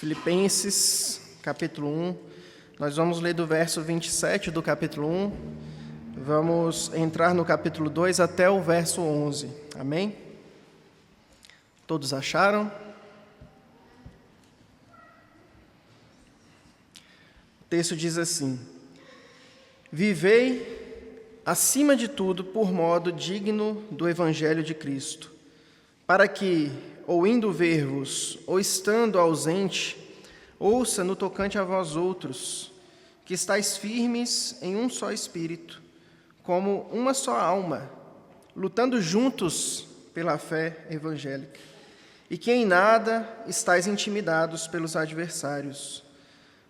Filipenses, capítulo 1. Nós vamos ler do verso 27 do capítulo 1. Vamos entrar no capítulo 2 até o verso 11. Amém? Todos acharam? O texto diz assim: Vivei, acima de tudo, por modo digno do Evangelho de Cristo, para que, ou indo ver-vos, ou estando ausente, ouça no tocante a vós outros, que estáis firmes em um só espírito, como uma só alma, lutando juntos pela fé evangélica, e que em nada estáis intimidados pelos adversários.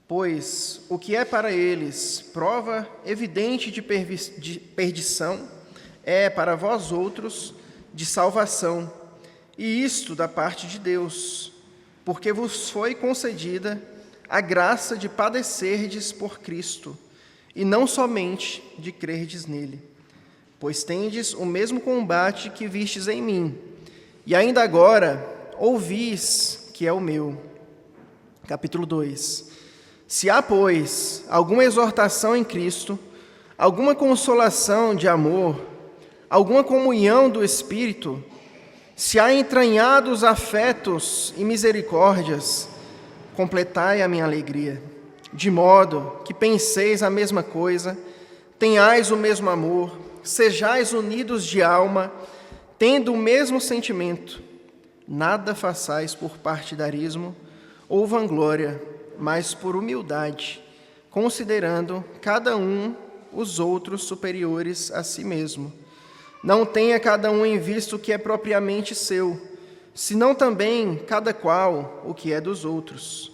Pois o que é para eles prova evidente de perdição, é para vós outros de salvação, e isto da parte de Deus, porque vos foi concedida a graça de padecerdes por Cristo, e não somente de crerdes nele. Pois tendes o mesmo combate que vistes em mim, e ainda agora ouvis que é o meu. Capítulo 2. Se há, pois, alguma exortação em Cristo, alguma consolação de amor, alguma comunhão do Espírito, se há entranhados afetos e misericórdias, completai a minha alegria, de modo que penseis a mesma coisa, tenhais o mesmo amor, sejais unidos de alma, tendo o mesmo sentimento. Nada façais por partidarismo ou vanglória, mas por humildade, considerando cada um os outros superiores a si mesmo. Não tenha cada um em vista o que é propriamente seu, senão também cada qual o que é dos outros.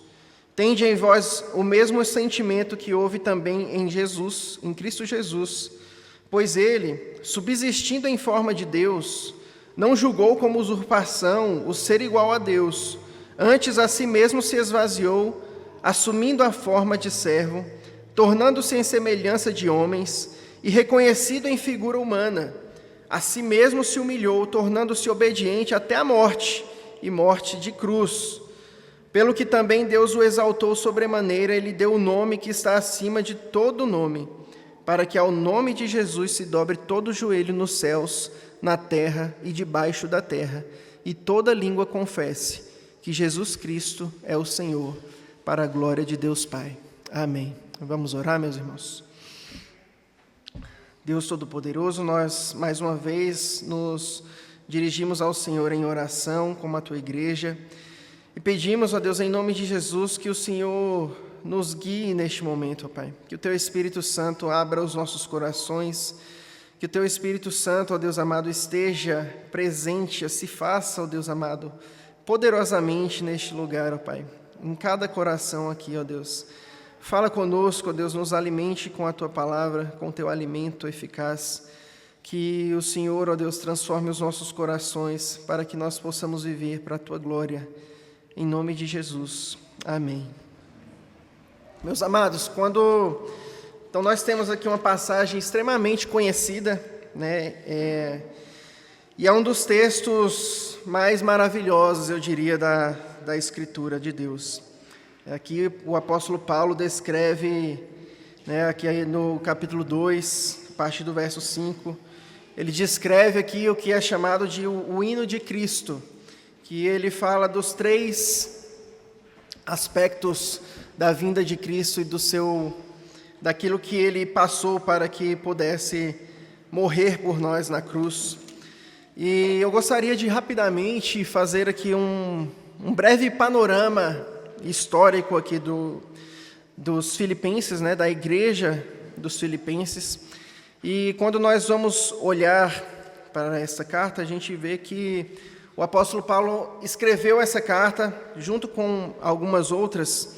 Tende em vós o mesmo sentimento que houve também em Jesus, em Cristo Jesus, pois ele, subsistindo em forma de Deus, não julgou como usurpação o ser igual a Deus, antes a si mesmo se esvaziou, assumindo a forma de servo, tornando-se em semelhança de homens e reconhecido em figura humana. A si mesmo se humilhou, tornando-se obediente até a morte, e morte de cruz. Pelo que também Deus o exaltou sobremaneira, e lhe deu o nome que está acima de todo nome, para que ao nome de Jesus se dobre todo o joelho nos céus, na terra e debaixo da terra, e toda língua confesse que Jesus Cristo é o Senhor, para a glória de Deus Pai. Amém. Vamos orar, meus irmãos? Deus Todo-Poderoso, nós mais uma vez nos dirigimos ao Senhor em oração, como a Tua igreja, e pedimos, ó Deus, em nome de Jesus, que o Senhor nos guie neste momento, ó Pai. Que o Teu Espírito Santo abra os nossos corações, que o Teu Espírito Santo, ó Deus amado, esteja presente, se faça, ó Deus amado, poderosamente neste lugar, ó Pai, em cada coração aqui, ó Deus. Fala conosco, ó Deus, nos alimente com a Tua palavra, com o Teu alimento eficaz. Que o Senhor, ó Deus, transforme os nossos corações para que nós possamos viver para a Tua glória. Em nome de Jesus. Amém. Meus amados, então nós temos aqui uma passagem extremamente conhecida, né? E é um dos textos mais maravilhosos, eu diria, da Escritura de Deus. Aqui o apóstolo Paulo descreve, né, aqui no capítulo 2, a partir do verso 5, ele descreve aqui o que é chamado de o hino de Cristo, que ele fala dos 3 aspectos da vinda de Cristo e daquilo que ele passou para que pudesse morrer por nós na cruz. E eu gostaria de rapidamente fazer aqui um breve panorama histórico aqui dos filipenses, né, da igreja dos filipenses. E quando nós vamos olhar para essa carta, a gente vê que o apóstolo Paulo escreveu essa carta, junto com algumas outras,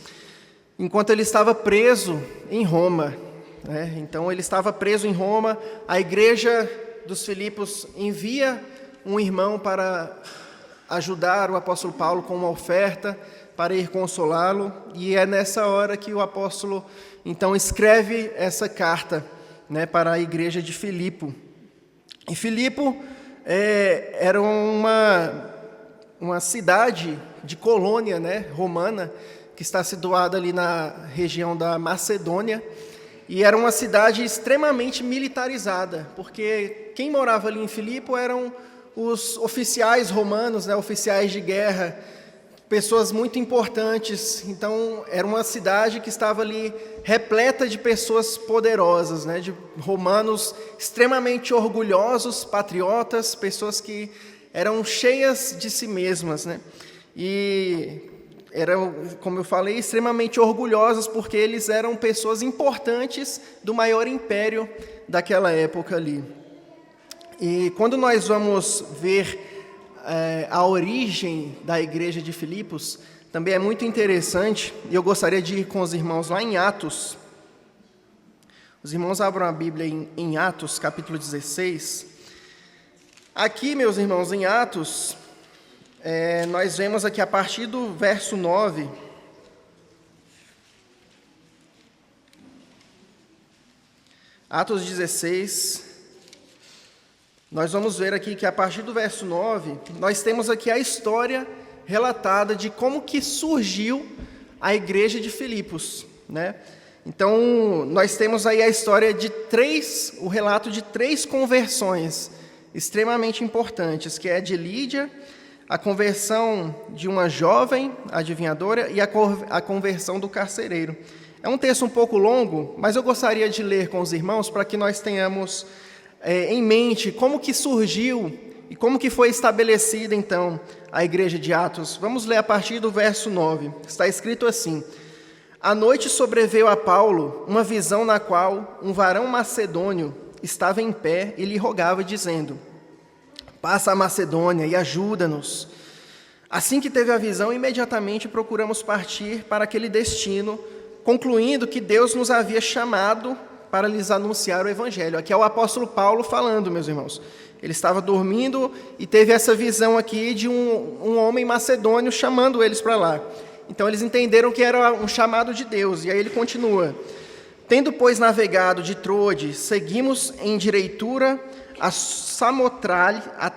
enquanto ele estava preso em Roma, né? Então ele estava preso em Roma, a igreja dos Filipos envia um irmão para ajudar o apóstolo Paulo com uma oferta, para ir consolá-lo, e é nessa hora que o apóstolo, então, escreve essa carta, né, para a igreja de Filipo. E Filipo era uma cidade de colônia, né, romana, que que está situada ali na região da Macedônia, e era uma cidade extremamente militarizada, porque quem morava ali em Filipe eram os oficiais romanos, né, oficiais de guerra, pessoas muito importantes. Então, era uma cidade que estava ali repleta de pessoas poderosas, né, de romanos extremamente orgulhosos, patriotas, pessoas que eram cheias de si mesmas, né, e eram, como eu falei, extremamente orgulhosos, porque eles eram pessoas importantes do maior império daquela época ali. E quando nós vamos ver a origem da igreja de Filipos, também é muito interessante, e eu gostaria de ir com os irmãos lá em Atos. Os irmãos abram a Bíblia em Atos, capítulo 16. Aqui, meus irmãos, em Atos, nós vemos aqui a partir do verso 9, Atos 16, nós vamos ver aqui que a partir do verso 9, nós temos aqui a história relatada de como que surgiu a igreja de Filipos, né? Então, nós temos aí a história de o relato de 3 conversões extremamente importantes, que é de Lídia, a conversão de uma jovem adivinhadora e a conversão do carcereiro. É um texto um pouco longo, mas eu gostaria de ler com os irmãos para que nós tenhamos em mente como que surgiu e como que foi estabelecida, então, a igreja de Atos. Vamos ler a partir do verso 9. Está escrito assim: À noite sobreveio a Paulo uma visão na qual um varão macedônio estava em pé e lhe rogava, dizendo: Passa a Macedônia e ajuda-nos. Assim que teve a visão, imediatamente procuramos partir para aquele destino, concluindo que Deus nos havia chamado para lhes anunciar o Evangelho. Aqui é o apóstolo Paulo falando, meus irmãos. Ele estava dormindo e teve essa visão aqui de um homem macedônio chamando eles para lá. Então eles entenderam que era um chamado de Deus. E aí ele continua: Tendo, pois, navegado de Troade, seguimos em direitura a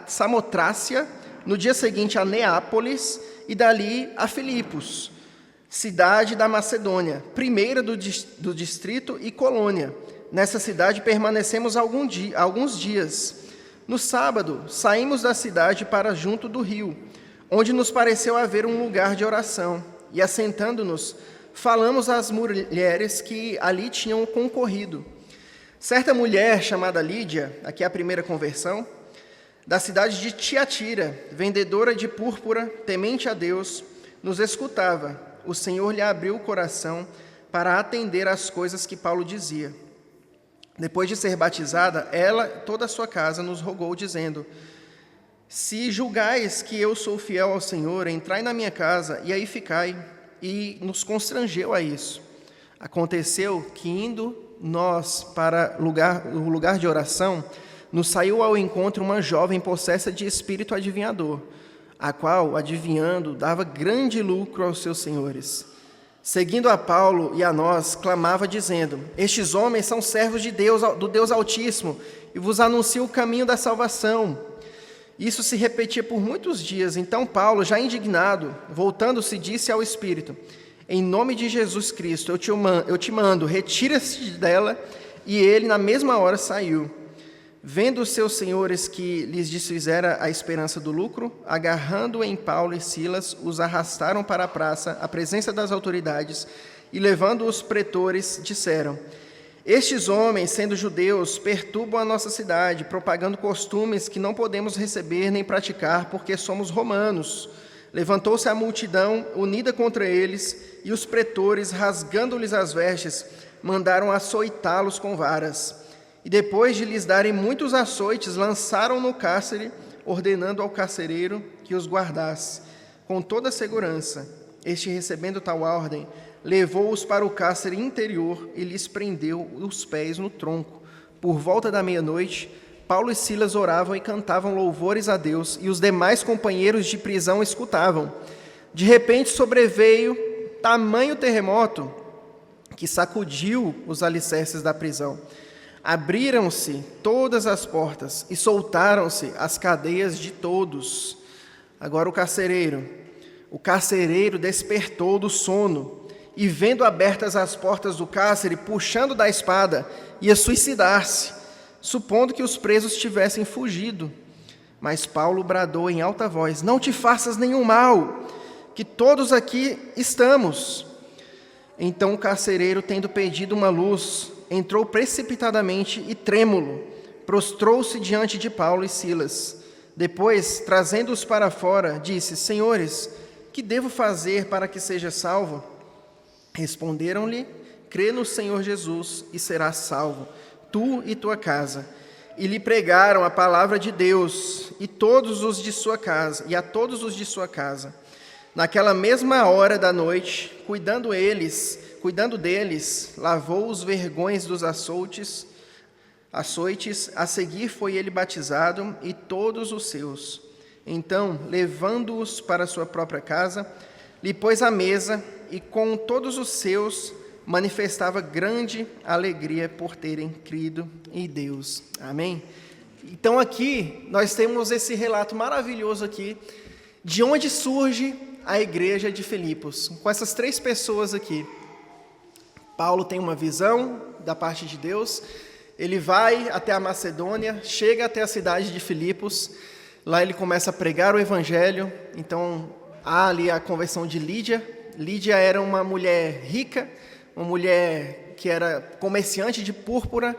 Samotrácia, no dia seguinte a Neápolis, e dali a Filipos, cidade da Macedônia, primeira do distrito e colônia. Nessa cidade permanecemos alguns dias. No sábado, saímos da cidade para junto do rio, onde nos pareceu haver um lugar de oração. E, assentando-nos, falamos às mulheres que ali tinham concorrido. Certa mulher chamada Lídia, aqui é a primeira conversão, da cidade de Tiatira, vendedora de púrpura, temente a Deus, nos escutava. O Senhor lhe abriu o coração para atender às coisas que Paulo dizia. Depois de ser batizada, ela, toda a sua casa, nos rogou, dizendo: Se julgais que eu sou fiel ao Senhor, entrai na minha casa e aí ficai. E nos constrangeu a isso. Aconteceu que, indo nós para o lugar de oração, nos saiu ao encontro uma jovem possessa de espírito adivinhador, a qual, adivinhando, dava grande lucro aos seus senhores. Seguindo a Paulo e a nós, clamava, dizendo: Estes homens são servos de Deus, do Deus Altíssimo, e vos anunciam o caminho da salvação. Isso se repetia por muitos dias. Então Paulo, já indignado, voltando-se, disse ao Espírito: Em nome de Jesus Cristo, eu te mando, retira-se dela. E ele, na mesma hora, saiu. Vendo os seus senhores que lhes desfizera a esperança do lucro, agarrando em Paulo e Silas, os arrastaram para a praça, à presença das autoridades, e levando os pretores, disseram: Estes homens, sendo judeus, perturbam a nossa cidade, propagando costumes que não podemos receber nem praticar, porque somos romanos. Levantou-se a multidão, unida contra eles, e os pretores, rasgando-lhes as vestes, mandaram açoitá-los com varas. E depois de lhes darem muitos açoites, lançaram no cárcere, ordenando ao carcereiro que os guardasse, com toda a segurança. Este, recebendo tal ordem, levou-os para o cárcere interior e lhes prendeu os pés no tronco. Por volta da meia-noite, Paulo e Silas oravam e cantavam louvores a Deus, e os demais companheiros de prisão escutavam. De repente sobreveio tamanho terremoto que sacudiu os alicerces da prisão. Abriram-se todas as portas e soltaram-se as cadeias de todos. Agora o carcereiro, O carcereiro despertou do sono e, vendo abertas as portas do cárcere, puxando da espada, ia suicidar-se, supondo que os presos tivessem fugido. Mas Paulo bradou em alta voz: não te faças nenhum mal, que todos aqui estamos. Então o carcereiro, tendo pedido uma luz, entrou precipitadamente e, trêmulo, prostrou-se diante de Paulo e Silas. Depois, trazendo-os para fora, disse: senhores, que devo fazer para que seja salvo? Responderam-lhe: crê no Senhor Jesus e serás salvo, tu e tua casa. E lhe pregaram a palavra de Deus, e a todos os de sua casa. Naquela mesma hora da noite, cuidando deles, lavou os vergões dos açoites, a seguir foi ele batizado e todos os seus. Então, levando-os para sua própria casa, lhe pôs à mesa e com todos os seus manifestava grande alegria por terem crido em Deus. Amém? Então aqui nós temos esse relato maravilhoso aqui de onde surge a igreja de Filipos, com essas 3 pessoas aqui. Paulo tem uma visão da parte de Deus, ele vai até a Macedônia, chega até a cidade de Filipos, lá ele começa a pregar o evangelho. Então há ali a conversão de Lídia. Lídia era uma mulher rica, uma mulher que era comerciante de púrpura,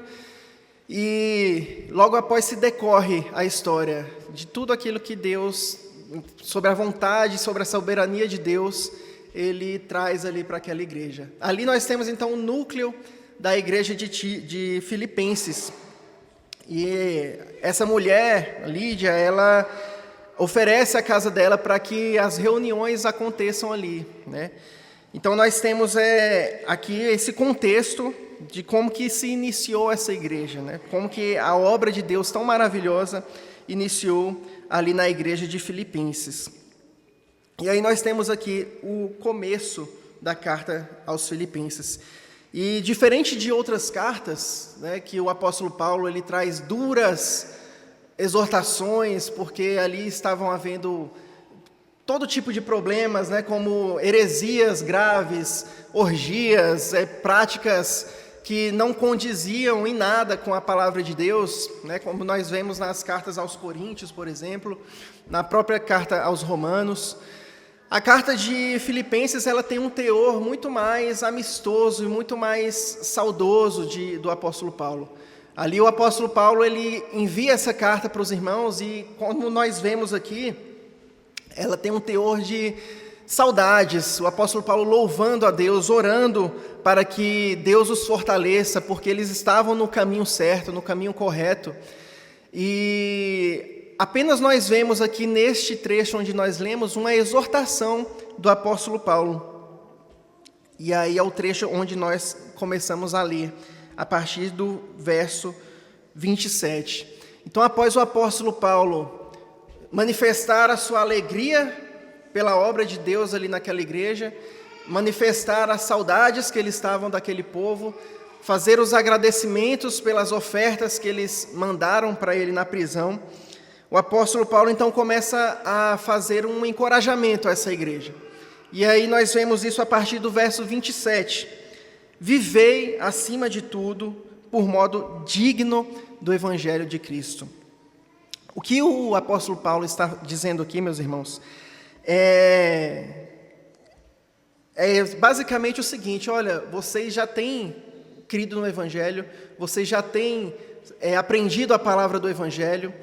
e logo após se decorre a história de tudo aquilo que Deus, sobre a vontade, sobre a soberania de Deus, ele traz ali para aquela igreja. Ali nós temos então o núcleo da igreja de Filipenses. E essa mulher, Lídia, ela oferece a casa dela para que as reuniões aconteçam ali, né? Então nós temos aqui esse contexto de como que se iniciou essa igreja, né? Como que a obra de Deus tão maravilhosa iniciou ali na igreja de Filipenses. E aí nós temos aqui o começo da carta aos Filipenses. E diferente de outras cartas, né, que o apóstolo Paulo ele traz duras exortações, porque ali estavam havendo todo tipo de problemas, né, como heresias graves, orgias, práticas que não condiziam em nada com a palavra de Deus, né, como nós vemos nas cartas aos Coríntios, por exemplo, na própria carta aos Romanos. A carta de Filipenses ela tem um teor muito mais amistoso e muito mais saudoso do apóstolo Paulo. Ali o apóstolo Paulo ele envia essa carta para os irmãos e, como nós vemos aqui, ela tem um teor de saudades. O apóstolo Paulo louvando a Deus, orando para que Deus os fortaleça, porque eles estavam no caminho certo, no caminho correto. E apenas nós vemos aqui neste trecho onde nós lemos uma exortação do apóstolo Paulo. E aí é o trecho onde nós começamos a ler, a partir do verso 27. Então, após o apóstolo Paulo manifestar a sua alegria pela obra de Deus ali naquela igreja, manifestar as saudades que eles estavam daquele povo, fazer os agradecimentos pelas ofertas que eles mandaram para ele na prisão, o apóstolo Paulo então começa a fazer um encorajamento a essa igreja. E aí nós vemos isso a partir do verso 27. Vivei, acima de tudo, por modo digno do Evangelho de Cristo. O que o apóstolo Paulo está dizendo aqui, meus irmãos, é basicamente o seguinte: olha, vocês já têm crido no Evangelho, vocês já têm aprendido a palavra do Evangelho.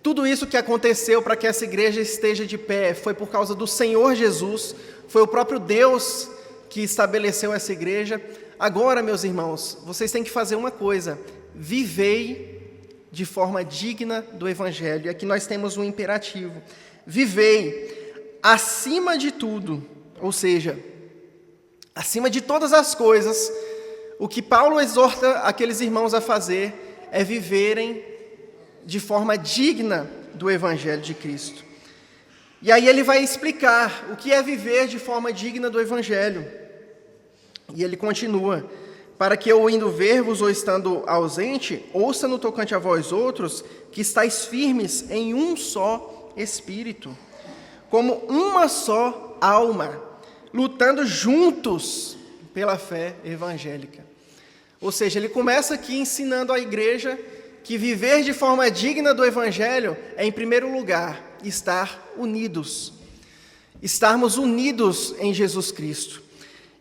Tudo isso que aconteceu para que essa igreja esteja de pé foi por causa do Senhor Jesus, foi o próprio Deus que estabeleceu essa igreja. Agora, meus irmãos, vocês têm que fazer uma coisa: vivei de forma digna do Evangelho. E aqui nós temos um imperativo: vivei acima de tudo, ou seja, acima de todas as coisas. O que Paulo exorta aqueles irmãos a fazer é viverem de forma digna do Evangelho de Cristo. E aí ele vai explicar o que é viver de forma digna do Evangelho. E ele continua: para que eu indo ver-vos ou estando ausente, ouça no tocante a vós outros, que estáis firmes em um só Espírito, como uma só alma, lutando juntos pela fé evangélica. Ou seja, ele começa aqui ensinando a igreja que viver de forma digna do Evangelho é, em primeiro lugar, estar unidos. Estarmos unidos em Jesus Cristo.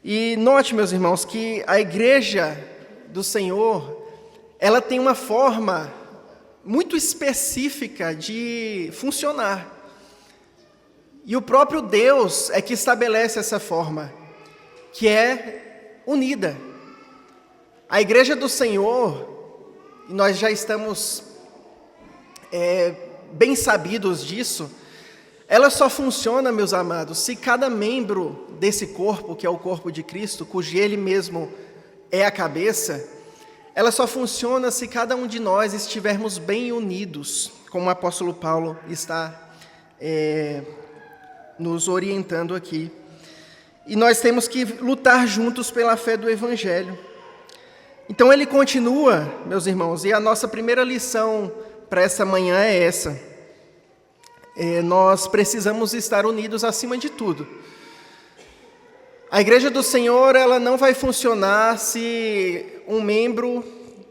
E note, meus irmãos, que a igreja do Senhor, ela tem uma forma muito específica de funcionar. E o próprio Deus é que estabelece essa forma, que é unida. A igreja do Senhor, e nós já estamos bem sabidos disso, ela só funciona, meus amados, se cada membro desse corpo, que é o corpo de Cristo, cujo Ele mesmo é a cabeça, ela só funciona se cada um de nós estivermos bem unidos, como o apóstolo Paulo está nos orientando aqui. E nós temos que lutar juntos pela fé do Evangelho. Então ele continua, meus irmãos, e a nossa primeira lição para essa manhã é essa. Nós precisamos estar unidos acima de tudo. A igreja do Senhor, ela não vai funcionar se um membro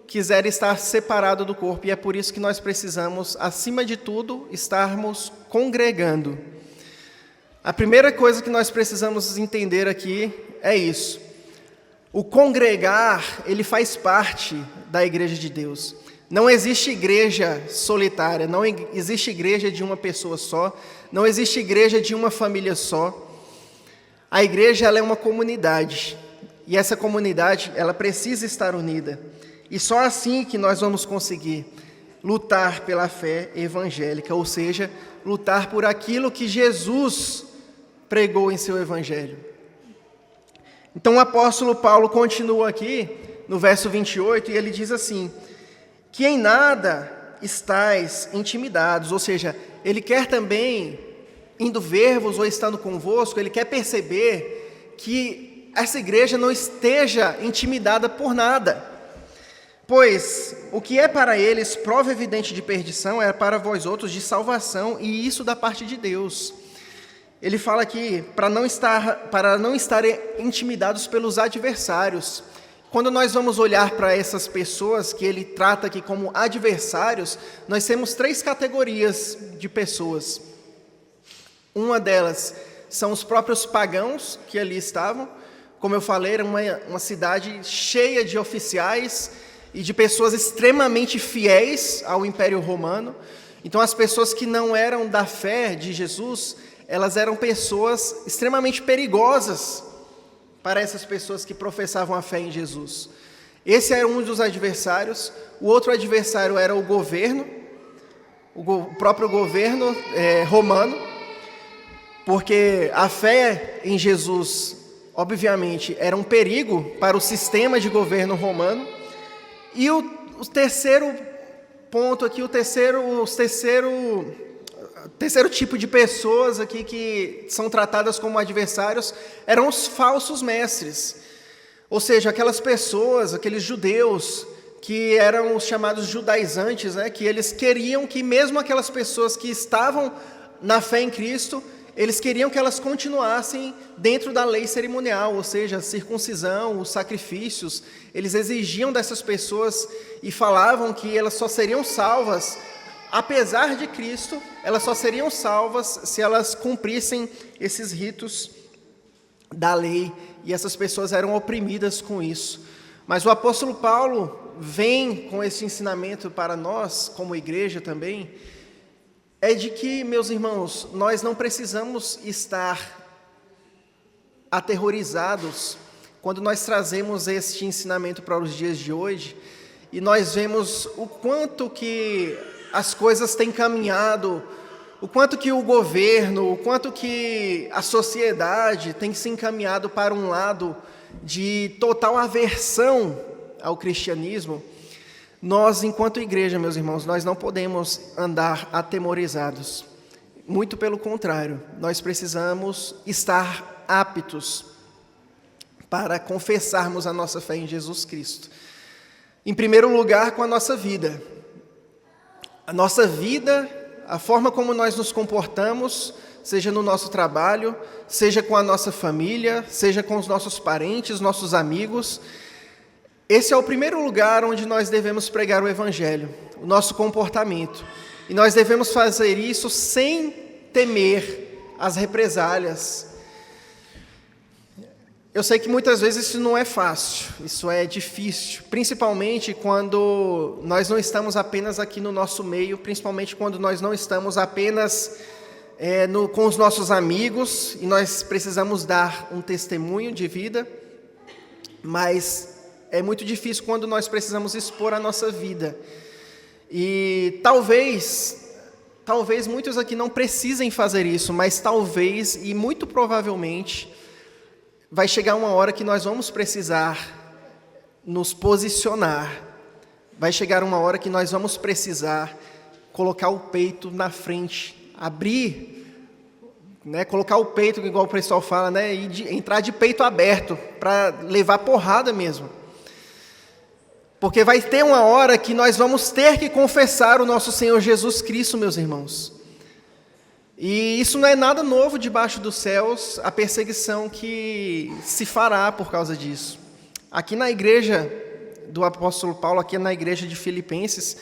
quiser estar separado do corpo, e é por isso que nós precisamos, acima de tudo, estarmos congregando. A primeira coisa que nós precisamos entender aqui é isso. O congregar, ele faz parte da igreja de Deus. Não existe igreja solitária, não existe igreja de uma pessoa só, não existe igreja de uma família só. A igreja, ela é uma comunidade, e essa comunidade, ela precisa estar unida. E só assim que nós vamos conseguir lutar pela fé evangélica, ou seja, lutar por aquilo que Jesus pregou em seu evangelho. Então o apóstolo Paulo continua aqui, no verso 28, e ele diz assim, que em nada estáis intimidados, ou seja, ele quer também, indo ver-vos ou estando convosco, ele quer perceber que essa igreja não esteja intimidada por nada, pois o que é para eles prova evidente de perdição é para vós outros de salvação, e isso da parte de Deus. Ele fala aqui para não estarem intimidados pelos adversários. Quando nós vamos olhar para essas pessoas que ele trata aqui como adversários, nós temos 3 categorias de pessoas. Uma delas são os próprios pagãos que ali estavam. Como eu falei, era uma cidade cheia de oficiais e de pessoas extremamente fiéis ao Império Romano. Então as pessoas que não eram da fé de Jesus, elas eram pessoas extremamente perigosas para essas pessoas que professavam a fé em Jesus. Esse era um dos adversários. O outro adversário era o governo, o próprio governo romano, porque a fé em Jesus, obviamente, era um perigo para o sistema de governo romano. E o terceiro ponto aqui, o terceiro tipo de pessoas aqui que são tratadas como adversários eram os falsos mestres, ou seja, aquelas pessoas, aqueles judeus que eram os chamados judaizantes, que eles queriam que mesmo aquelas pessoas que estavam na fé em Cristo, eles queriam que elas continuassem dentro da lei cerimonial, ou seja, a circuncisão, os sacrifícios. Eles exigiam dessas pessoas e falavam que elas só seriam salvas. Apesar de Cristo, elas só seriam salvas se elas cumprissem esses ritos da lei, e essas pessoas eram oprimidas com isso. Mas o apóstolo Paulo vem com esse ensinamento para nós, como igreja também, é de que, meus irmãos, nós não precisamos estar aterrorizados quando nós trazemos este ensinamento para os dias de hoje, e nós vemos o quanto que as coisas têm caminhado, o quanto que o governo, o quanto que a sociedade tem se encaminhado para um lado de total aversão ao cristianismo. Nós, enquanto igreja, meus irmãos, nós não podemos andar atemorizados. Muito pelo contrário, nós precisamos estar aptos para confessarmos a nossa fé em Jesus Cristo. Em primeiro lugar, com a nossa vida. A nossa vida, a forma como nós nos comportamos, seja no nosso trabalho, seja com a nossa família, seja com os nossos parentes, nossos amigos. Esse é o primeiro lugar onde nós devemos pregar o Evangelho, o nosso comportamento. E nós devemos fazer isso sem temer as represálias. Eu sei que muitas vezes isso não é fácil, isso é difícil, principalmente quando nós não estamos apenas aqui no nosso meio, principalmente quando nós não estamos apenas com os nossos amigos e nós precisamos dar um testemunho de vida, mas é muito difícil quando nós precisamos expor a nossa vida. E talvez muitos aqui não precisem fazer isso, mas talvez e muito provavelmente vai chegar uma hora que nós vamos precisar nos posicionar. Vai chegar uma hora que nós vamos precisar colocar o peito na frente, abrir, colocar o peito, igual o pessoal fala, e entrar de peito aberto, para levar porrada mesmo. Porque vai ter uma hora que nós vamos ter que confessar o nosso Senhor Jesus Cristo, meus irmãos. E isso não é nada novo debaixo dos céus, a perseguição que se fará por causa disso. Aqui na igreja do apóstolo Paulo, aqui na igreja de Filipenses,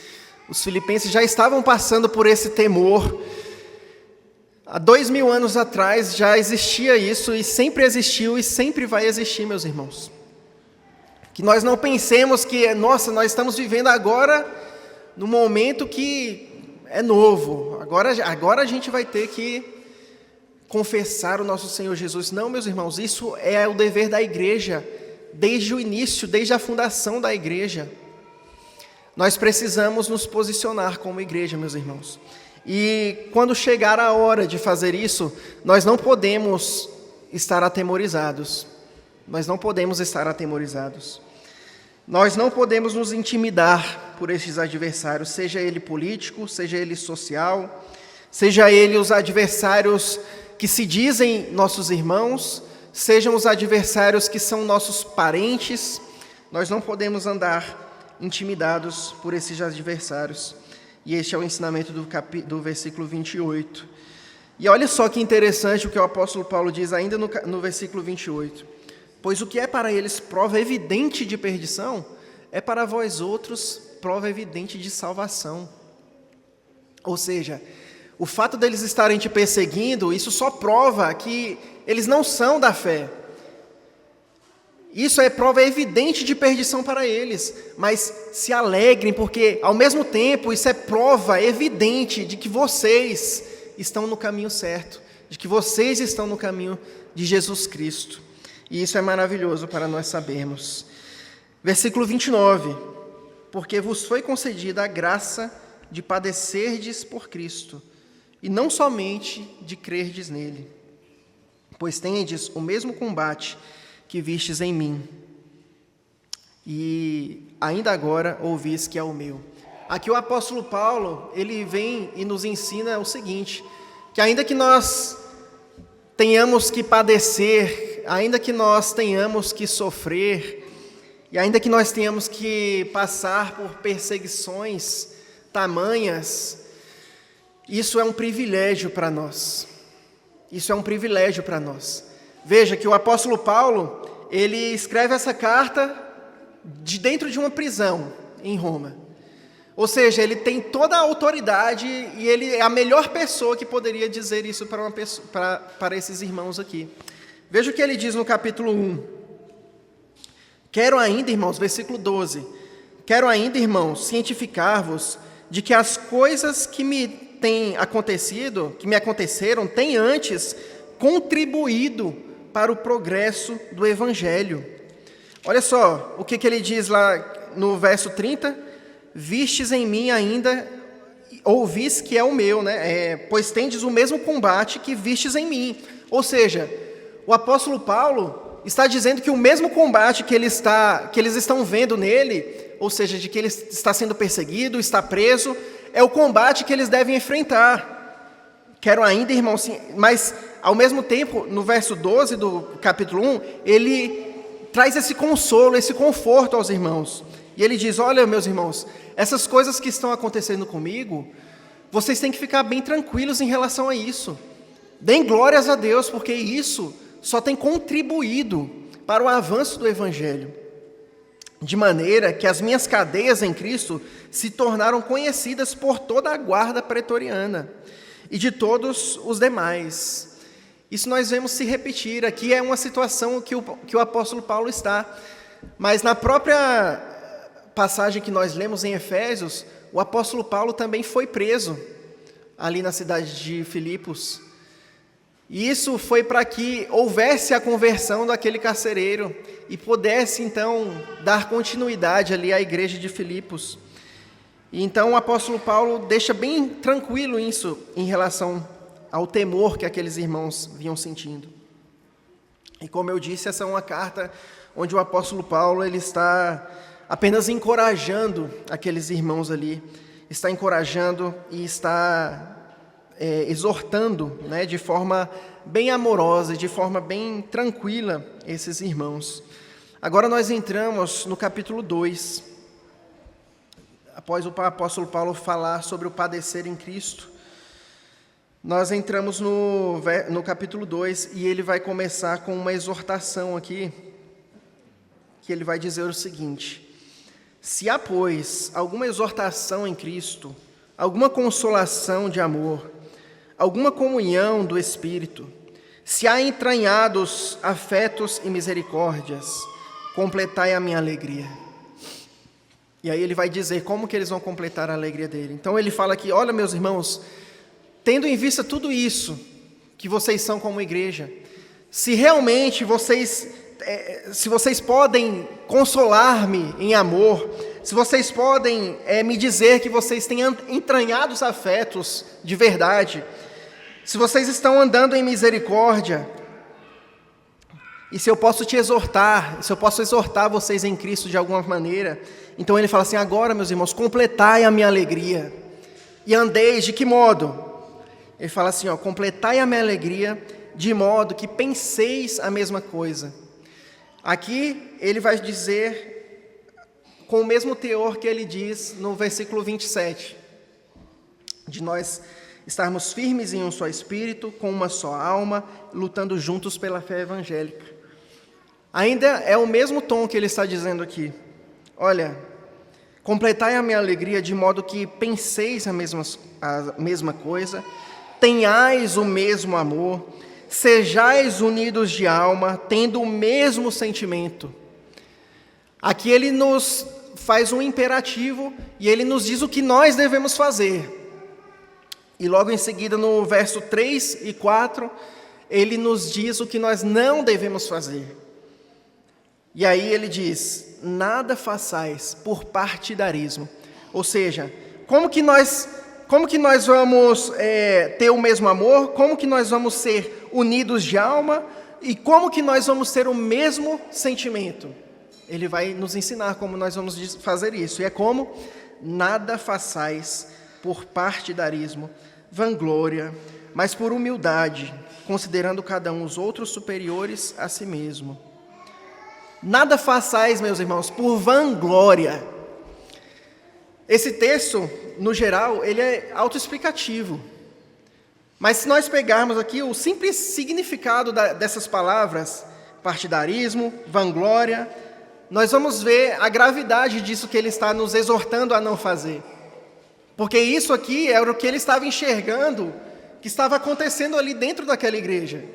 os filipenses já estavam passando por esse temor. Há 2000 anos atrás já existia isso, e sempre existiu e sempre vai existir, meus irmãos. Que nós não pensemos que, nós estamos vivendo agora no momento que é novo, agora a gente vai ter que confessar o nosso Senhor Jesus. Não, meus irmãos, isso é o dever da igreja, desde o início, desde a fundação da igreja. Nós precisamos nos posicionar como igreja, meus irmãos. E quando chegar a hora de fazer isso, nós não podemos estar atemorizados. Nós não podemos estar atemorizados. Nós não podemos nos intimidar por estes adversários, seja ele político, seja ele social, seja ele os adversários que se dizem nossos irmãos, sejam os adversários que são nossos parentes. Nós não podemos andar intimidados por esses adversários. E este é o ensinamento do versículo 28. E olha só que interessante o que o apóstolo Paulo diz ainda no versículo 28. Pois o que é para eles prova evidente de perdição, é para vós outros prova evidente de salvação. Ou seja, o fato deles estarem te perseguindo, isso só prova que eles não são da fé. Isso é prova evidente de perdição para eles, mas se alegrem, porque ao mesmo tempo isso é prova evidente de que vocês estão no caminho certo, de que vocês estão no caminho de Jesus Cristo. E isso é maravilhoso para nós sabermos. Versículo 29. Porque vos foi concedida a graça de padecerdes por Cristo, e não somente de crerdes nele, pois tendes o mesmo combate que vistes em mim, e ainda agora ouvis que é o meu. Aqui o apóstolo Paulo, ele vem e nos ensina o seguinte, que ainda que nós tenhamos que padecer, ainda que nós tenhamos que sofrer, e ainda que nós tenhamos que passar por perseguições tamanhas, isso é um privilégio para nós. Isso é um privilégio para nós. Veja que o apóstolo Paulo, ele escreve essa carta de dentro de uma prisão em Roma. Ou seja, ele tem toda a autoridade e ele é a melhor pessoa que poderia dizer isso para esses irmãos aqui. Veja o que ele diz no capítulo 1. Quero ainda, irmãos, versículo 12. Quero ainda, irmãos, cientificar-vos de que as coisas que me têm acontecido, que me aconteceram, têm antes contribuído para o progresso do Evangelho. Olha só o que ele diz lá no verso 30. Vistes em mim ainda, ouvis que é o meu, pois tendes o mesmo combate que vistes em mim. Ou seja, o apóstolo Paulo está dizendo que o mesmo combate que eles estão vendo nele, ou seja, de que ele está sendo perseguido, está preso, é o combate que eles devem enfrentar. Quero ainda, irmãos, mas ao mesmo tempo, no verso 12 do capítulo 1, ele traz esse consolo, esse conforto aos irmãos. E ele diz, olha, meus irmãos, essas coisas que estão acontecendo comigo, vocês têm que ficar bem tranquilos em relação a isso. Deem glórias a Deus, porque isso só tem contribuído para o avanço do Evangelho, de maneira que as minhas cadeias em Cristo se tornaram conhecidas por toda a guarda pretoriana e de todos os demais. Isso nós vemos se repetir. Aqui é uma situação que o apóstolo Paulo está, mas na própria passagem que nós lemos em Efésios, o apóstolo Paulo também foi preso ali na cidade de Filipos. E isso foi para que houvesse a conversão daquele carcereiro e pudesse, então, dar continuidade ali à igreja de Filipos. E então o apóstolo Paulo deixa bem tranquilo isso em relação ao temor que aqueles irmãos vinham sentindo. E como eu disse, essa é uma carta onde o apóstolo Paulo ele está apenas encorajando aqueles irmãos ali, está encorajando e está exortando, né, de forma bem amorosa, de forma bem tranquila, esses irmãos. Agora nós entramos no capítulo 2, após o apóstolo Paulo falar sobre o padecer em Cristo, nós entramos no capítulo 2 e ele vai começar com uma exortação aqui, que ele vai dizer o seguinte: se há, pois, alguma exortação em Cristo, alguma consolação de amor, alguma comunhão do Espírito, se há entranhados afetos e misericórdias, completai a minha alegria. E aí ele vai dizer como que eles vão completar a alegria dele. Então ele fala aqui: olha, meus irmãos, tendo em vista tudo isso que vocês são como igreja, se realmente vocês podem consolar-me em amor, se vocês podem me dizer que vocês têm entranhados afetos de verdade, se vocês estão andando em misericórdia, e se eu posso te exortar, se eu posso exortar vocês em Cristo de alguma maneira, então ele fala assim: agora, meus irmãos, completai a minha alegria, e andeis de que modo? Ele fala assim, completai a minha alegria, de modo que penseis a mesma coisa. Aqui ele vai dizer, com o mesmo teor que ele diz no versículo 27, de nós estarmos firmes em um só espírito, com uma só alma, lutando juntos pela fé evangélica. Ainda é o mesmo tom que ele está dizendo aqui. Olha, completai a minha alegria de modo que penseis a mesma coisa, tenhais o mesmo amor, sejais unidos de alma, tendo o mesmo sentimento. Aqui ele nos faz um imperativo e ele nos diz o que nós devemos fazer. E logo em seguida, no verso 3 e 4, ele nos diz o que nós não devemos fazer. E aí ele diz: nada façais por partidarismo. Ou seja, como que nós vamos ter o mesmo amor? Como que nós vamos ser unidos de alma? E como que nós vamos ter o mesmo sentimento? Ele vai nos ensinar como nós vamos fazer isso. E é como: nada façais por partidarismo, vanglória, mas por humildade, considerando cada um os outros superiores a si mesmo. Nada façais, meus irmãos, por vanglória. Esse texto, no geral, ele é autoexplicativo. Mas se nós pegarmos aqui o simples significado dessas palavras, partidarismo, vanglória, nós vamos ver a gravidade disso que ele está nos exortando a não fazer. Porque isso aqui era o que ele estava enxergando, que estava acontecendo ali dentro daquela igreja.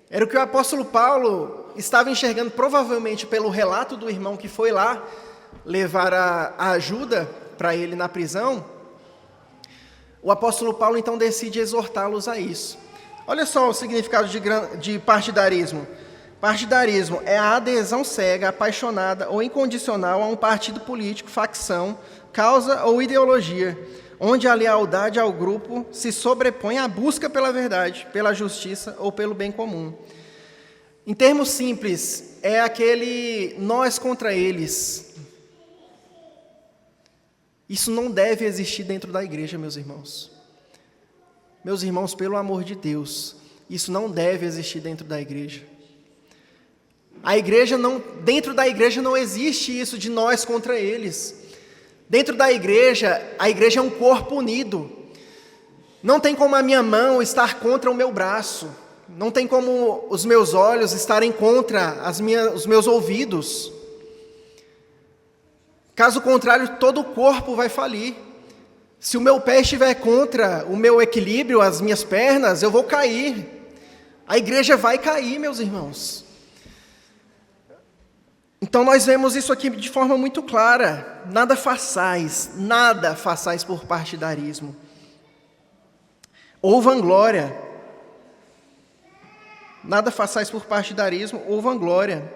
Era o que o apóstolo Paulo estava enxergando, provavelmente pelo relato do irmão que foi lá levar a ajuda para ele na prisão. O apóstolo Paulo então decide exortá-los a isso. Olha só o significado de partidarismo. Partidarismo é a adesão cega, apaixonada ou incondicional a um partido político, facção, causa ou ideologia, onde a lealdade ao grupo se sobrepõe à busca pela verdade, pela justiça ou pelo bem comum. Em termos simples, é aquele nós contra eles. Isso não deve existir dentro da igreja, meus irmãos. Meus irmãos, pelo amor de Deus, isso não deve existir dentro da igreja. Dentro da igreja não existe isso de nós contra eles. Dentro da igreja, a igreja é um corpo unido. Não tem como a minha mão estar contra o meu braço. Não tem como os meus olhos estarem contra os meus ouvidos. Caso contrário, todo o corpo vai falir. Se o meu pé estiver contra o meu equilíbrio, as minhas pernas, eu vou cair. A igreja vai cair, meus irmãos. Então nós vemos isso aqui de forma muito clara. Nada façais por partidarismo ou vanglória. Nada façais por partidarismo ou vanglória.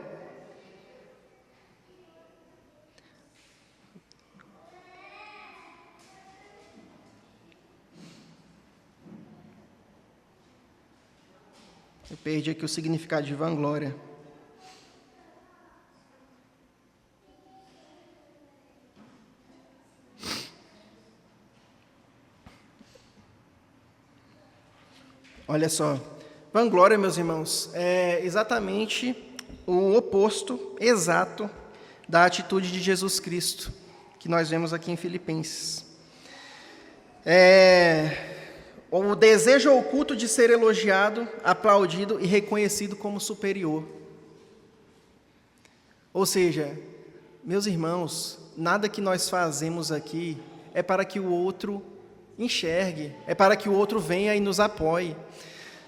Eu perdi aqui o significado de vanglória. Olha só, vanglória, meus irmãos, é exatamente o oposto exato da atitude de Jesus Cristo, que nós vemos aqui em Filipenses. O desejo oculto de ser elogiado, aplaudido e reconhecido como superior. Ou seja, meus irmãos, nada que nós fazemos aqui é para que o outro enxergue, é para que o outro venha e nos apoie.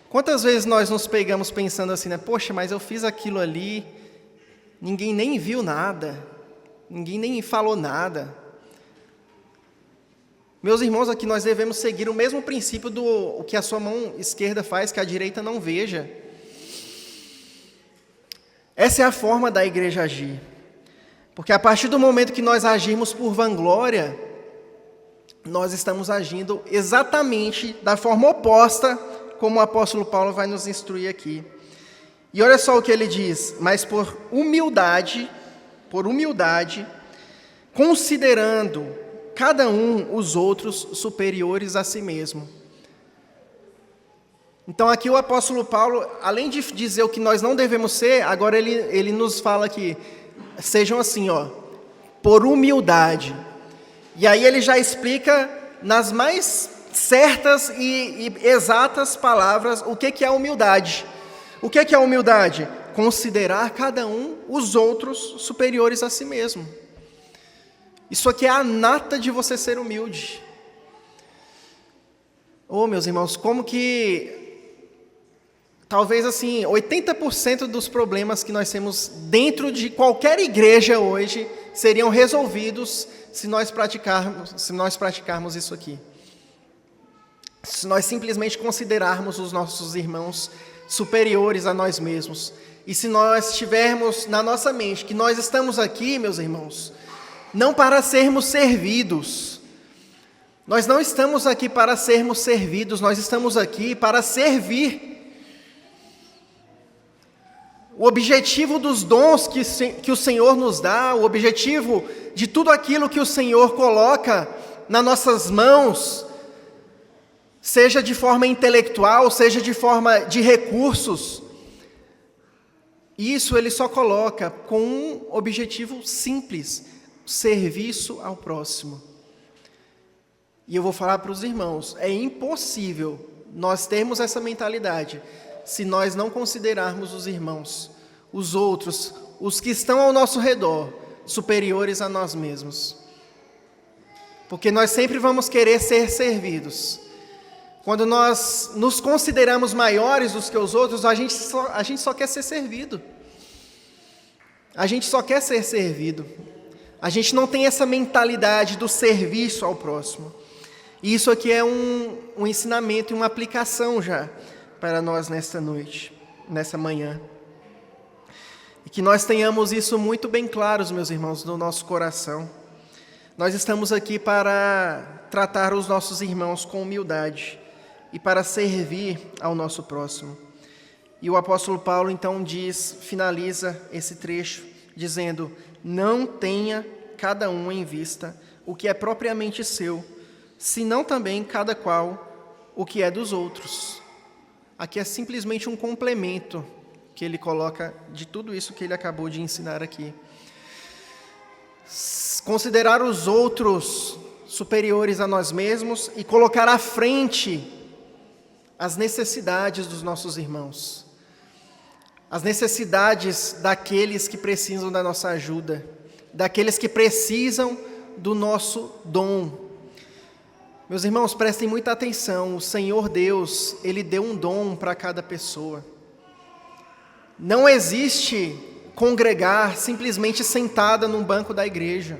Quantas vezes nós nos pegamos pensando assim, né? Poxa, mas eu fiz aquilo ali, ninguém nem viu nada, ninguém nem falou nada. Meus irmãos, aqui nós devemos seguir o mesmo princípio do o que a sua mão esquerda faz, que a direita não veja. Essa é a forma da igreja agir. Porque a partir do momento que nós agirmos por vanglória, nós estamos agindo exatamente da forma oposta, como o apóstolo Paulo vai nos instruir aqui. E olha só o que ele diz: mas por humildade, considerando cada um os outros superiores a si mesmo. Então aqui o apóstolo Paulo, além de dizer o que nós não devemos ser, agora ele nos fala aqui, sejam assim, por humildade. E aí ele já explica nas mais certas e exatas palavras o que é humildade. O que é humildade? Considerar cada um os outros superiores a si mesmo. Isso aqui é a nata de você ser humilde. Meus irmãos, como que talvez assim, 80% dos problemas que nós temos dentro de qualquer igreja hoje seriam resolvidos se nós praticarmos isso aqui. Se nós simplesmente considerarmos os nossos irmãos superiores a nós mesmos. E se nós tivermos na nossa mente que nós estamos aqui, meus irmãos, não para sermos servidos. Nós não estamos aqui para sermos servidos, nós estamos aqui para servir. O objetivo dos dons que o Senhor nos dá, o objetivo de tudo aquilo que o Senhor coloca nas nossas mãos, seja de forma intelectual, seja de forma de recursos, isso Ele só coloca com um objetivo simples: serviço ao próximo. E eu vou falar para os irmãos, é impossível nós termos essa mentalidade se nós não considerarmos os irmãos, os outros, os que estão ao nosso redor, superiores a nós mesmos. Porque nós sempre vamos querer ser servidos. Quando nós nos consideramos maiores do que os outros, a gente só quer ser servido. A gente só quer ser servido. A gente não tem essa mentalidade do serviço ao próximo. E isso aqui é um ensinamento e uma aplicação já para nós nesta noite, nessa manhã. E que nós tenhamos isso muito bem claro, meus irmãos, no nosso coração. Nós estamos aqui para tratar os nossos irmãos com humildade e para servir ao nosso próximo. E o apóstolo Paulo então finaliza esse trecho dizendo: não tenha cada um em vista o que é propriamente seu, senão também cada qual o que é dos outros. Aqui é simplesmente um complemento que ele coloca de tudo isso que ele acabou de ensinar aqui. Considerar os outros superiores a nós mesmos e colocar à frente as necessidades dos nossos irmãos, as necessidades daqueles que precisam da nossa ajuda, daqueles que precisam do nosso dom. Meus irmãos, prestem muita atenção, o Senhor Deus, Ele deu um dom para cada pessoa. Não existe congregar simplesmente sentada num banco da igreja.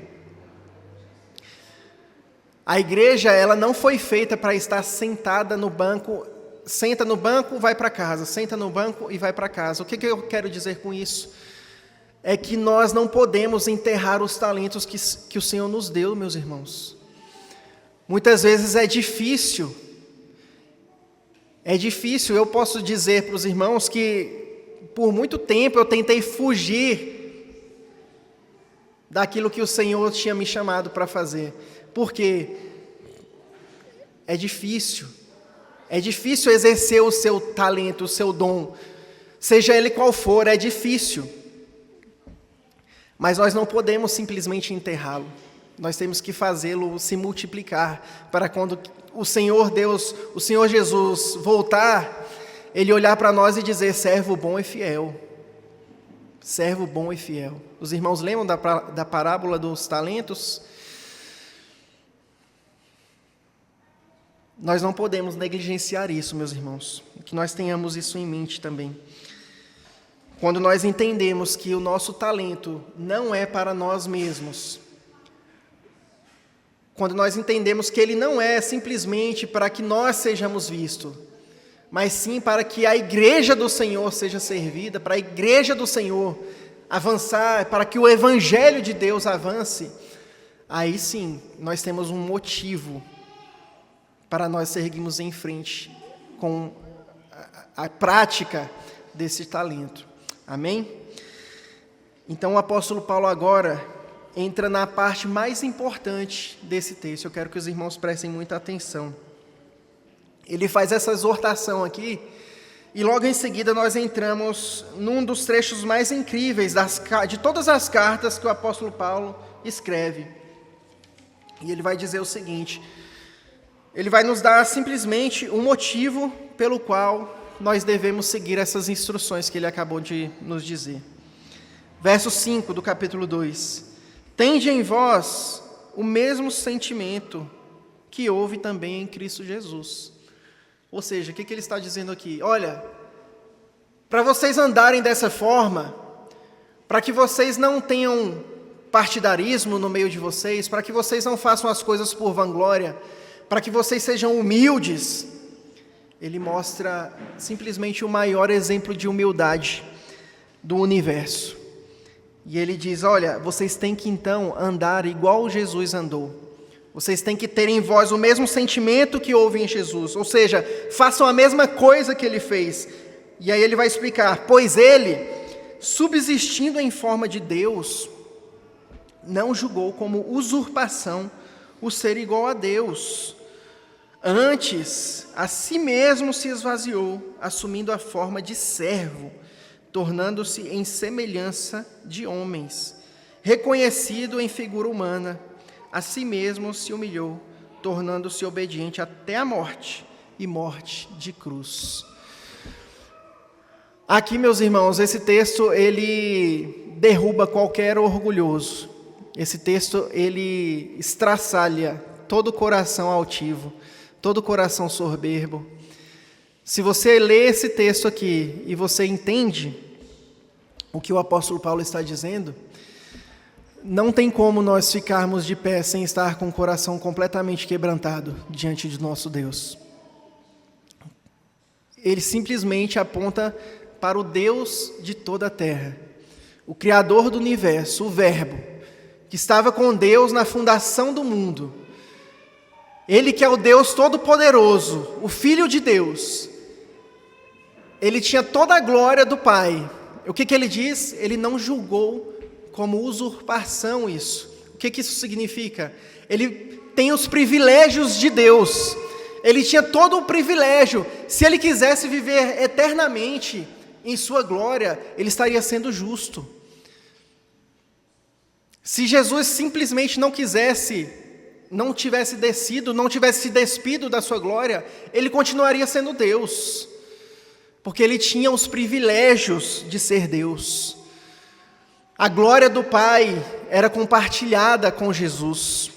A igreja, ela não foi feita para estar sentada no banco, senta no banco, vai para casa, senta no banco e vai para casa. O que eu quero dizer com isso? É que nós não podemos enterrar os talentos que o Senhor nos deu, meus irmãos. Muitas vezes é difícil, eu posso dizer para os irmãos que por muito tempo eu tentei fugir daquilo que o Senhor tinha me chamado para fazer, porque é difícil exercer o seu talento, o seu dom, seja ele qual for, é difícil, mas nós não podemos simplesmente enterrá-lo. Nós temos que fazê-lo se multiplicar, para quando o Senhor Deus, o Senhor Jesus voltar, Ele olhar para nós e dizer, servo bom e fiel. Servo bom e fiel. Os irmãos lembram da parábola dos talentos? Nós não podemos negligenciar isso, meus irmãos, que nós tenhamos isso em mente também. Quando nós entendemos que o nosso talento não é para nós mesmos, quando nós entendemos que ele não é simplesmente para que nós sejamos vistos, mas sim para que a igreja do Senhor seja servida, para a igreja do Senhor avançar, para que o evangelho de Deus avance, aí sim nós temos um motivo para nós seguirmos em frente com a prática desse talento. Amém? Então o apóstolo Paulo agora entra na parte mais importante desse texto. Eu quero que os irmãos prestem muita atenção. Ele faz essa exortação aqui, e logo em seguida nós entramos num dos trechos mais incríveis de todas as cartas que o apóstolo Paulo escreve. E ele vai dizer o seguinte, ele vai nos dar simplesmente um motivo pelo qual nós devemos seguir essas instruções que ele acabou de nos dizer. Verso 5 do capítulo 2. Tende em vós o mesmo sentimento que houve também em Cristo Jesus. Ou seja, o que ele está dizendo aqui? Olha, para vocês andarem dessa forma, para que vocês não tenham partidarismo no meio de vocês, para que vocês não façam as coisas por vanglória, para que vocês sejam humildes, ele mostra simplesmente o maior exemplo de humildade do universo. E ele diz, olha, vocês têm que então andar igual Jesus andou. Vocês têm que ter em vós o mesmo sentimento que houve em Jesus. Ou seja, façam a mesma coisa que ele fez. E aí ele vai explicar, pois ele, subsistindo em forma de Deus, não julgou como usurpação o ser igual a Deus. Antes, a si mesmo se esvaziou, assumindo a forma de servo, tornando-se em semelhança de homens. Reconhecido em figura humana, a si mesmo se humilhou, tornando-se obediente até a morte, e morte de cruz. Aqui, meus irmãos, esse texto, ele derruba qualquer orgulhoso. Esse texto, ele estraçalha todo o coração altivo, todo o coração soberbo. Se você lê esse texto aqui e você entende o que o apóstolo Paulo está dizendo, não tem como nós ficarmos de pé sem estar com o coração completamente quebrantado diante de nosso Deus. Ele simplesmente aponta para o Deus de toda a terra, o Criador do universo, o Verbo, que estava com Deus na fundação do mundo. Ele que é o Deus Todo-Poderoso, o Filho de Deus. Ele tinha toda a glória do Pai. O que ele diz? Ele não julgou como usurpação isso. O que isso significa? Ele tem os privilégios de Deus. Ele tinha todo o privilégio. Se ele quisesse viver eternamente em sua glória, ele estaria sendo justo. Se Jesus simplesmente não quisesse não tivesse descido, não tivesse se despido da sua glória, ele continuaria sendo Deus, porque ele tinha os privilégios de ser Deus. A glória do Pai era compartilhada com Jesus,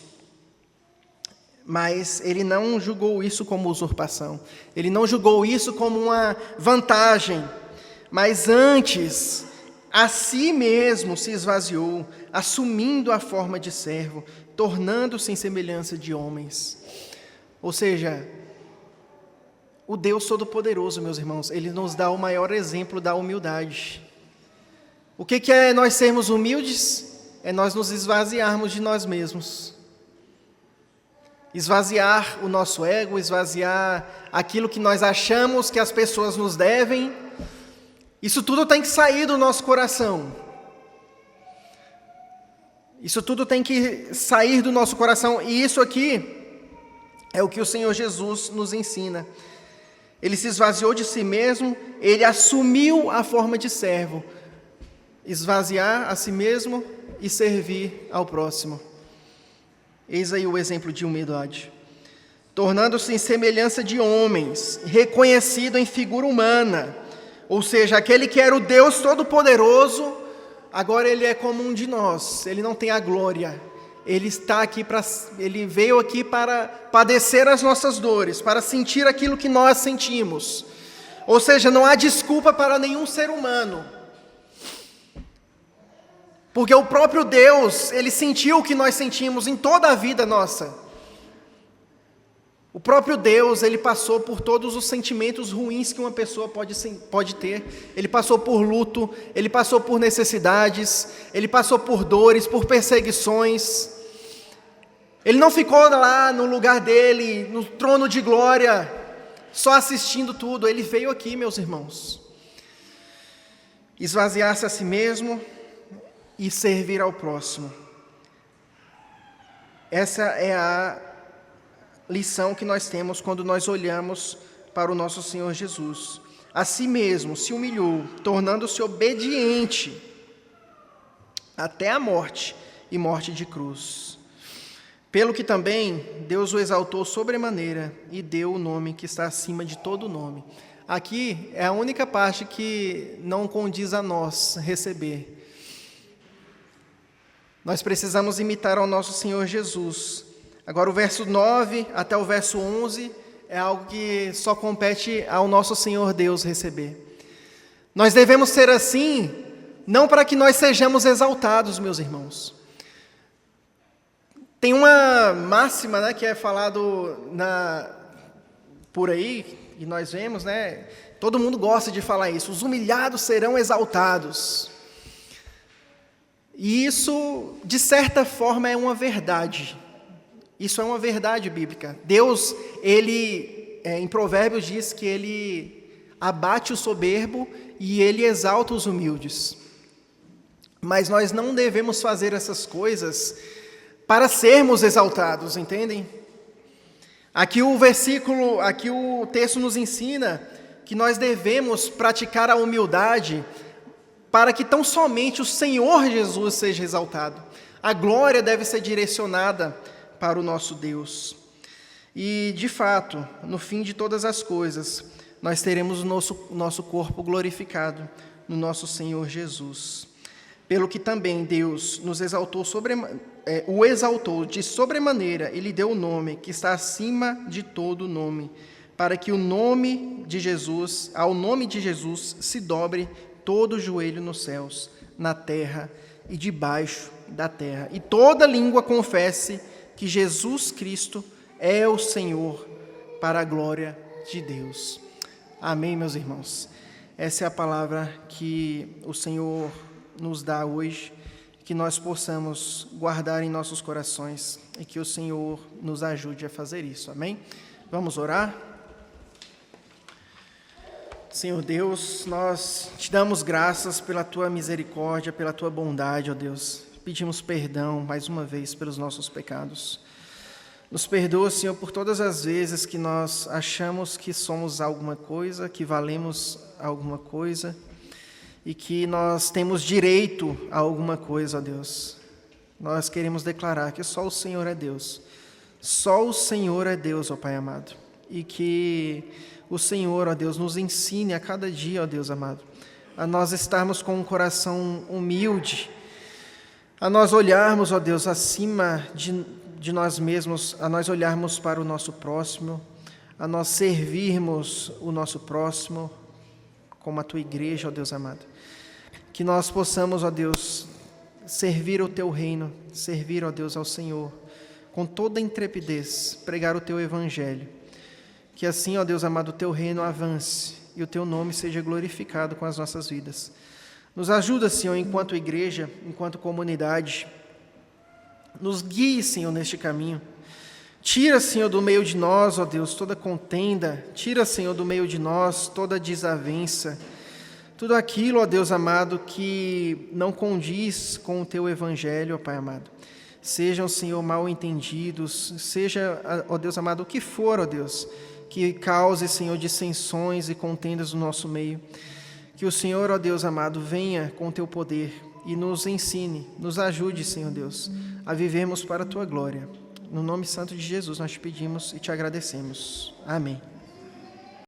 mas ele não julgou isso como usurpação, ele não julgou isso como uma vantagem, mas antes, a si mesmo se esvaziou, assumindo a forma de servo, tornando-se em semelhança de homens. Ou seja, o Deus Todo-Poderoso, meus irmãos, ele nos dá o maior exemplo da humildade. O que é nós sermos humildes? É nós nos esvaziarmos de nós mesmos. Esvaziar o nosso ego, esvaziar aquilo que nós achamos que as pessoas nos devem. Isso tudo tem que sair do nosso coração. Isso tudo tem que sair do nosso coração. E isso aqui é o que o Senhor Jesus nos ensina. Ele se esvaziou de si mesmo, ele assumiu a forma de servo. Esvaziar a si mesmo e servir ao próximo. Eis aí o exemplo de humildade. Tornando-se em semelhança de homens, reconhecido em figura humana. Ou seja, aquele que era o Deus Todo-Poderoso, agora ele é como um de nós, ele não tem a glória. Ele veio aqui para padecer as nossas dores, para sentir aquilo que nós sentimos. Ou seja, não há desculpa para nenhum ser humano. Porque o próprio Deus, ele sentiu o que nós sentimos em toda a vida nossa. O próprio Deus, ele passou por todos os sentimentos ruins que uma pessoa pode ter. Ele passou por luto, ele passou por necessidades, ele passou por dores, por perseguições. Ele não ficou lá no lugar dele, no trono de glória, só assistindo tudo. Ele veio aqui, meus irmãos, esvaziar-se a si mesmo e servir ao próximo. Essa é a lição que nós temos quando nós olhamos para o nosso Senhor Jesus. A si mesmo se humilhou, tornando-se obediente até a morte e morte de cruz. Pelo que também Deus o exaltou sobremaneira e deu o nome que está acima de todo nome. Aqui é a única parte que não condiz a nós receber. Nós precisamos imitar ao nosso Senhor Jesus. Agora o verso 9 até o verso 11 é algo que só compete ao nosso Senhor Deus receber. Nós devemos ser assim, não para que nós sejamos exaltados, meus irmãos. Tem uma máxima, né, que é falado por aí, e nós vemos, né, todo mundo gosta de falar isso, os humilhados serão exaltados. E isso, de certa forma, é uma verdade. Isso é uma verdade bíblica. Deus, em Provérbios diz que ele abate o soberbo e ele exalta os humildes. Mas nós não devemos fazer essas coisas para sermos exaltados, entendem? Aqui o texto nos ensina que nós devemos praticar a humildade para que tão somente o Senhor Jesus seja exaltado. A glória deve ser direcionada para o nosso Deus. E, de fato, no fim de todas as coisas, nós teremos o nosso corpo glorificado no nosso Senhor Jesus. Pelo que também Deus nos exaltou o exaltou de sobremaneira e lhe deu o nome que está acima de todo nome, para que ao nome de Jesus se dobre todo o joelho nos céus, na terra e debaixo da terra, e toda língua confesse que Jesus Cristo é o Senhor, para a glória de Deus. Amém, meus irmãos? Essa é a palavra que o Senhor nos dá hoje, que nós possamos guardar em nossos corações e que o Senhor nos ajude a fazer isso. Amém? Vamos orar? Senhor Deus, nós te damos graças pela tua misericórdia, pela tua bondade, ó Deus. Pedimos perdão mais uma vez pelos nossos pecados. Nos perdoa, Senhor, por todas as vezes que nós achamos que somos alguma coisa, que valemos alguma coisa e que nós temos direito a alguma coisa, ó Deus. Nós queremos declarar que só o Senhor é Deus. Só o Senhor é Deus, ó Pai amado. E que o Senhor, ó Deus, nos ensine a cada dia, ó Deus amado, a nós estarmos com um coração humilde, a nós olharmos, ó Deus, acima de nós mesmos, a nós olharmos para o nosso próximo, a nós servirmos o nosso próximo, como a Tua igreja, ó Deus amado. Que nós possamos, ó Deus, servir o Teu reino, servir, ó Deus, ao Senhor, com toda intrepidez, pregar o Teu evangelho. Que assim, ó Deus amado, o Teu reino avance e o Teu nome seja glorificado com as nossas vidas. Nos ajuda, Senhor, enquanto igreja, enquanto comunidade. Nos guie, Senhor, neste caminho. Tira, Senhor, do meio de nós, ó Deus, toda contenda. Tira, Senhor, do meio de nós toda desavença. Tudo aquilo, ó Deus amado, que não condiz com o Teu evangelho, ó Pai amado. Sejam, Senhor, mal entendidos, seja, ó Deus amado, o que for, ó Deus, que cause, Senhor, dissensões e contendas no nosso meio. Que o Senhor, ó Deus amado, venha com o Teu poder e nos ensine, nos ajude, Senhor Deus, a vivermos para a Tua glória. No nome santo de Jesus nós te pedimos e te agradecemos. Amém.